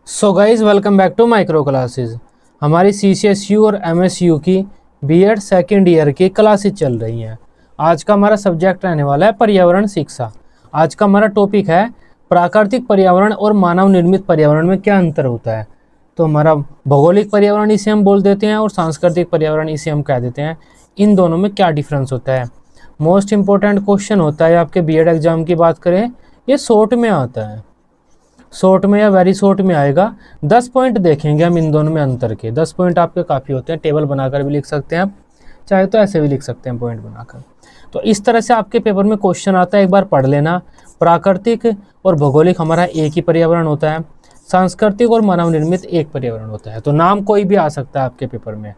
So guys welcome back to micro classes. हमारी CCSU और MSU की बीएड सेकेंड ईयर की क्लासेस चल रही हैं। आज का हमारा सब्जेक्ट रहने वाला है पर्यावरण शिक्षा। आज का हमारा टॉपिक है प्राकृतिक पर्यावरण और मानव निर्मित पर्यावरण में क्या अंतर होता है। तो हमारा भौगोलिक पर्यावरण इसे हम बोल देते हैं और सांस्कृतिक पर्यावरण इसे हम कह देते हैं। इन दोनों में क्या डिफरेंस होता है। मोस्ट इम्पोर्टेंट क्वेश्चन होता है आपके बीएड एग्जाम की बात करें, ये शॉर्ट में आता है, शॉर्ट में या वेरी शॉर्ट में आएगा। 10 पॉइंट देखेंगे हम इन दोनों में अंतर के। 10 पॉइंट आपके काफ़ी होते हैं, टेबल बनाकर भी लिख सकते हैं आप, चाहे तो ऐसे भी लिख सकते हैं पॉइंट बनाकर। तो इस तरह से आपके पेपर में क्वेश्चन आता है, एक बार पढ़ लेना। प्राकृतिक और भौगोलिक हमारा एक ही पर्यावरण होता है, सांस्कृतिक और मानव निर्मित एक पर्यावरण होता है। तो नाम कोई भी आ सकता है आपके पेपर में।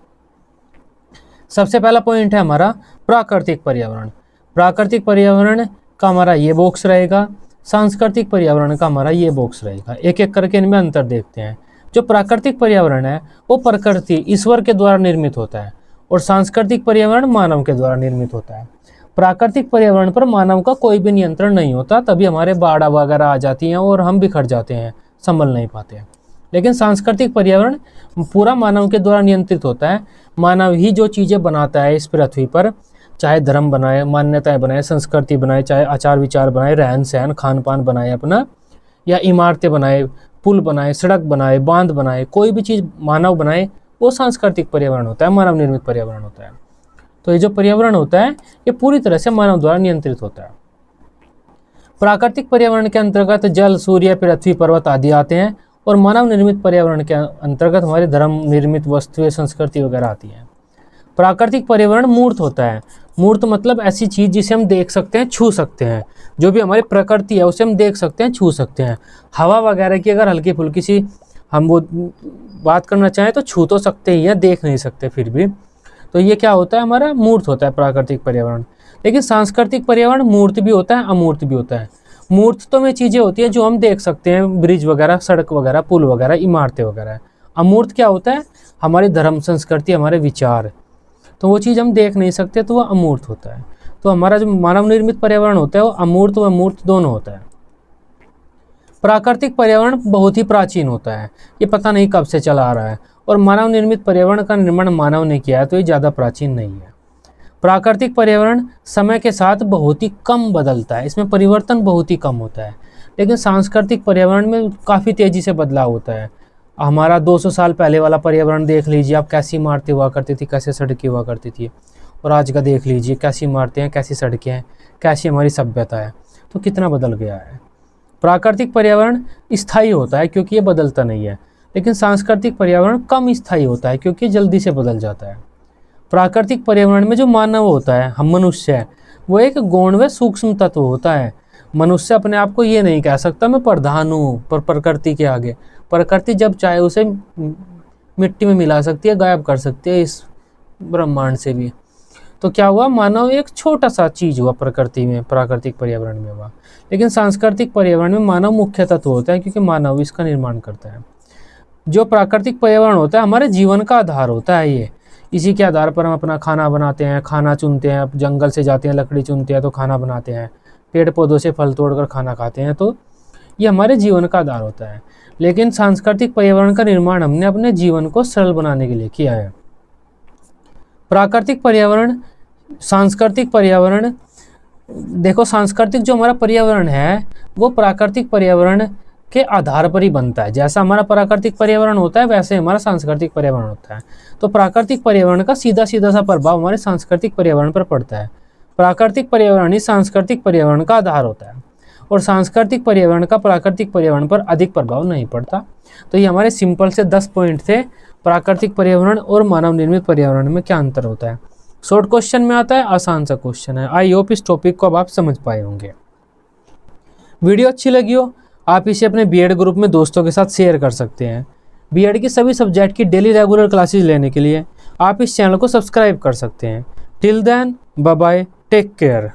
सबसे पहला पॉइंट है हमारा प्राकृतिक पर्यावरण। प्राकृतिक पर्यावरण का हमारा ये बॉक्स रहेगा, सांस्कृतिक पर्यावरण का हमारा ये बॉक्स रहेगा। एक एक करके इनमें अंतर देखते हैं। जो प्राकृतिक पर्यावरण है वो प्रकृति ईश्वर के द्वारा निर्मित होता है और सांस्कृतिक पर्यावरण मानव के द्वारा निर्मित होता है। प्राकृतिक पर्यावरण पर मानव का कोई भी नियंत्रण नहीं होता, तभी हमारे बाढ़ वगैरह आ जाती हैं और हम बिखर जाते हैं, संभल नहीं पाते हैं। लेकिन सांस्कृतिक पर्यावरण पूरा मानव के द्वारा नियंत्रित होता है। मानव ही जो चीज़ें बनाता है इस पृथ्वी पर, चाहे धर्म बनाए, मान्यताएं बनाए, संस्कृति बनाए, चाहे आचार विचार बनाए, रहन सहन खान पान बनाए अपना, या इमारतें बनाए, पुल बनाए, सड़क बनाए, बांध बनाए, कोई भी चीज़ मानव बनाए, वो सांस्कृतिक पर्यावरण होता है, मानव निर्मित पर्यावरण होता है। तो ये जो पर्यावरण होता है ये पूरी तरह से मानव द्वारा नियंत्रित होता है। प्राकृतिक पर्यावरण के अंतर्गत जल, सूर्य, पृथ्वी, पर्वत आदि आते हैं और मानव निर्मित पर्यावरण के अंतर्गत हमारे धर्म निर्मित वस्तुएं, संस्कृति वगैरह आती हैं। प्राकृतिक पर्यावरण मूर्त होता है। मूर्त मतलब ऐसी चीज़ जिसे हम देख सकते हैं, छू सकते हैं। जो भी हमारी प्रकृति है उसे हम देख सकते हैं, छू सकते हैं। हवा वगैरह की अगर हल्की फुल्की सी हम वो बात करना चाहें तो छू तो सकते ही हैं, देख नहीं सकते फिर भी। तो ये क्या होता है, हमारा मूर्त होता है प्राकृतिक पर्यावरण। लेकिन सांस्कृतिक पर्यावरण मूर्त भी होता है, अमूर्त भी होता है। मूर्त तो में चीज़ें होती हैं जो हम देख सकते हैं, ब्रिज वगैरह, सड़क वगैरह, पुल वगैरह, इमारतें वगैरह। अमूर्त क्या होता है, हमारी धर्म, संस्कृति, हमारे विचार, तो वो चीज़ हम देख नहीं सकते, तो वह अमूर्त होता है। तो हमारा जो मानव निर्मित पर्यावरण होता है वो अमूर्त व मूर्त दोनों होता है। प्राकृतिक पर्यावरण बहुत ही प्राचीन होता है, ये पता नहीं कब से चला आ रहा है, और मानव निर्मित पर्यावरण का निर्माण मानव ने किया है, तो ये ज़्यादा प्राचीन नहीं है। प्राकृतिक पर्यावरण समय के साथ बहुत ही कम बदलता है, इसमें परिवर्तन बहुत ही कम होता है। लेकिन सांस्कृतिक पर्यावरण में काफ़ी तेज़ी से बदलाव होता है। हमारा 200 साल पहले वाला पर्यावरण देख लीजिए आप, कैसी इमारतें हुआ करती थी, कैसे सड़कें हुआ करती थी, और आज का देख लीजिए कैसी इमारतें हैं, कैसी सड़कें हैं, कैसी हमारी सभ्यता है, तो कितना बदल गया है। प्राकृतिक पर्यावरण स्थायी होता है क्योंकि ये बदलता नहीं है, लेकिन सांस्कृतिक पर्यावरण कम स्थायी होता है क्योंकि जल्दी से बदल जाता है। प्राकृतिक पर्यावरण में जो मानव होता है, हम मनुष्य है, वो एक गौण व सूक्ष्म तत्व होता है। मनुष्य अपने आप को ये नहीं कह सकता मैं प्रधान हूँ पर प्रकृति के आगे। प्रकृति जब चाहे उसे मिट्टी में मिला सकती है, गायब कर सकती है इस ब्रह्मांड से भी। तो क्या हुआ, मानव एक छोटा सा चीज़ हुआ प्रकृति में, प्राकृतिक पर्यावरण में हुआ। लेकिन सांस्कृतिक पर्यावरण में मानव मुख्य तत्व होता है क्योंकि मानव इसका निर्माण करता है। जो प्राकृतिक पर्यावरण होता है हमारे जीवन का आधार होता है। ये इसी के आधार पर हम अपना खाना बनाते हैं, खाना चुनते हैं। अब जंगल से जाते हैं, लकड़ी चुनते हैं तो खाना बनाते हैं, पेड़ पौधों से फल तोड़कर खाना खाते हैं, तो ये हमारे जीवन का आधार होता है। लेकिन सांस्कृतिक पर्यावरण का निर्माण हमने अपने जीवन को सरल बनाने के लिए किया है। प्राकृतिक पर्यावरण, सांस्कृतिक पर्यावरण, देखो सांस्कृतिक जो हमारा पर्यावरण है वो प्राकृतिक पर्यावरण के आधार पर ही बनता है। जैसा हमारा प्राकृतिक पर्यावरण होता है वैसे हमारा सांस्कृतिक पर्यावरण होता है। तो प्राकृतिक पर्यावरण का सीधा सीधा सा प्रभाव हमारे सांस्कृतिक पर्यावरण पर पड़ता है। प्राकृतिक पर्यावरण ही सांस्कृतिक पर्यावरण का आधार होता है और सांस्कृतिक पर्यावरण का प्राकृतिक पर्यावरण पर अधिक प्रभाव नहीं पड़ता। तो ये हमारे सिंपल से 10 पॉइंट थे, प्राकृतिक पर्यावरण और मानव निर्मित पर्यावरण में क्या अंतर होता है। शॉर्ट क्वेश्चन में आता है, आसान सा क्वेश्चन है। आई होप इस टॉपिक को अब आप समझ पाए होंगे। वीडियो अच्छी लगी हो आप इसे अपने बीएड ग्रुप में दोस्तों के साथ शेयर कर सकते हैं। बीएड की सभी सब्जेक्ट की डेली रेगुलर क्लासेस लेने के लिए आप इस चैनल को सब्सक्राइब कर सकते हैं। Till then bye bye, take care.